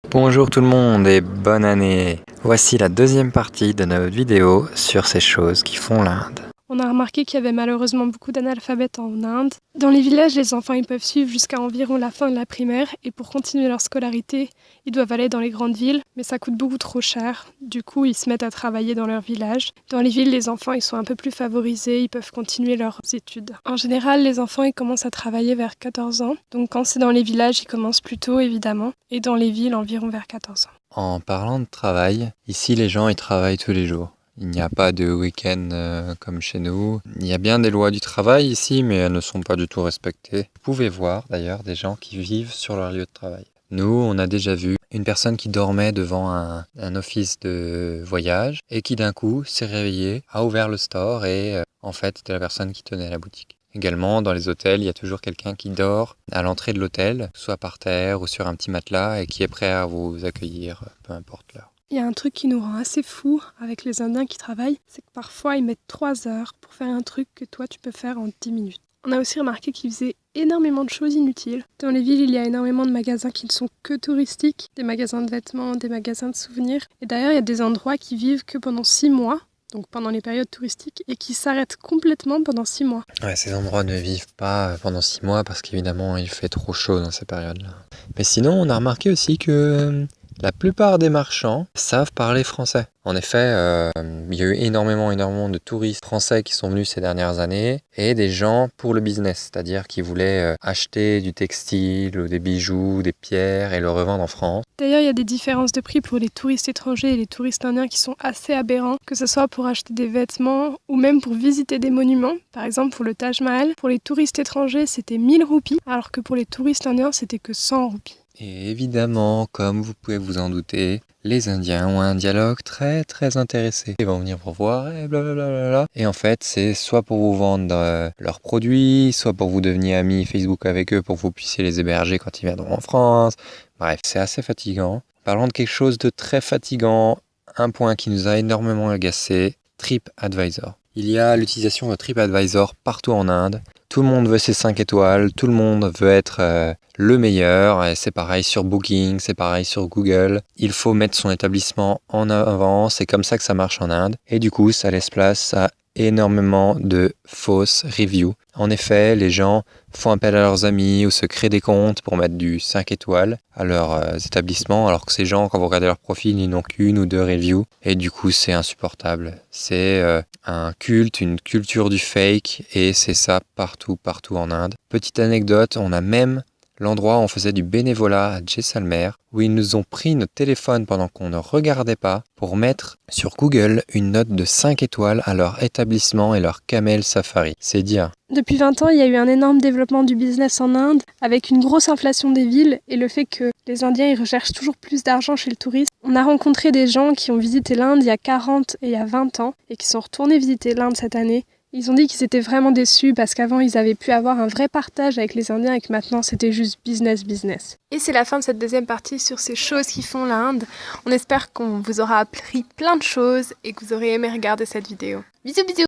Bonjour tout le monde et bonne année. Voici la deuxième partie de notre vidéo sur ces choses qui font l'Inde. On a remarqué qu'il y avait malheureusement beaucoup d'analphabètes en Inde. Dans les villages, les enfants ils peuvent suivre jusqu'à environ la fin de la primaire et pour continuer leur scolarité, ils doivent aller dans les grandes villes, mais ça coûte beaucoup trop cher. Du coup, ils se mettent à travailler dans leur village. Dans les villes, les enfants ils sont un peu plus favorisés, ils peuvent continuer leurs études. En général, les enfants ils commencent à travailler vers 14 ans. Donc quand c'est dans les villages, ils commencent plus tôt évidemment, et dans les villes environ vers 14 ans. En parlant de travail, ici les gens ils travaillent tous les jours. Il n'y a pas de week-end comme chez nous. Il y a bien des lois du travail ici, mais elles ne sont pas du tout respectées. Vous pouvez voir d'ailleurs des gens qui vivent sur leur lieu de travail. Nous, on a déjà vu une personne qui dormait devant un office de voyage et qui d'un coup s'est réveillée, a ouvert le store et en fait c'était la personne qui tenait la boutique. Également, dans les hôtels, il y a toujours quelqu'un qui dort à l'entrée de l'hôtel, soit par terre ou sur un petit matelas et qui est prêt à vous accueillir, peu importe l'heure. Il y a un truc qui nous rend assez fous avec les Indiens qui travaillent, c'est que parfois ils mettent 3 heures pour faire un truc que toi tu peux faire en 10 minutes. On a aussi remarqué qu'ils faisaient énormément de choses inutiles. Dans les villes, il y a énormément de magasins qui ne sont que touristiques, des magasins de vêtements, des magasins de souvenirs. Et d'ailleurs, il y a des endroits qui vivent que pendant 6 mois, donc pendant les périodes touristiques, et qui s'arrêtent complètement pendant 6 mois. Ouais, ces endroits ne vivent pas pendant 6 mois parce qu'évidemment il fait trop chaud dans ces périodes-là. Mais sinon, on a remarqué aussi que la plupart des marchands savent parler français. En effet, il y a eu énormément de touristes français qui sont venus ces dernières années et des gens pour le business, c'est-à-dire qui voulaient acheter du textile ou des bijoux, des pierres et le revendre en France. D'ailleurs, il y a des différences de prix pour les touristes étrangers et les touristes indiens qui sont assez aberrants, que ce soit pour acheter des vêtements ou même pour visiter des monuments. Par exemple, pour le Taj Mahal, pour les touristes étrangers, c'était 1000 roupies, alors que pour les touristes indiens, c'était que 100 roupies. Et évidemment, comme vous pouvez vous en douter, les Indiens ont un dialogue très intéressé. Ils vont venir pour voir et blablabla. Et en fait, c'est soit pour vous vendre leurs produits, soit pour vous devenir amis Facebook avec eux pour que vous puissiez les héberger quand ils viendront en France. Bref, c'est assez fatigant. Parlons de quelque chose de très fatigant, un point qui nous a énormément agacé, TripAdvisor. Il y a l'utilisation de TripAdvisor partout en Inde. Tout le monde veut ses 5 étoiles, tout le monde veut être le meilleur. Et c'est pareil sur Booking, c'est pareil sur Google. Il faut mettre son établissement en avant, c'est comme ça que ça marche en Inde. Et du coup, ça laisse place à énormément de fausses reviews. En effet, les gens font appel à leurs amis ou se créent des comptes pour mettre du 5 étoiles à leurs établissements, alors que ces gens, quand vous regardez leur profil, ils n'ont qu'une ou deux reviews. Et du coup, c'est insupportable. C'est un culte, une culture du fake, et c'est ça partout en Inde. Petite anecdote, on a même l'endroit où on faisait du bénévolat à Jaisalmer, où ils nous ont pris notre téléphone pendant qu'on ne regardait pas pour mettre sur Google une note de 5 étoiles à leur établissement et leur camel safari. C'est dire. Depuis 20 ans, il y a eu un énorme développement du business en Inde, avec une grosse inflation des villes et le fait que les Indiens ils recherchent toujours plus d'argent chez le touriste. On a rencontré des gens qui ont visité l'Inde il y a 40 et il y a 20 ans et qui sont retournés visiter l'Inde cette année. Ils ont dit qu'ils étaient vraiment déçus parce qu'avant ils avaient pu avoir un vrai partage avec les Indiens et que maintenant c'était juste business. Et c'est la fin de cette deuxième partie sur ces choses qui font l'Inde. On espère qu'on vous aura appris plein de choses et que vous aurez aimé regarder cette vidéo. Bisous bisous!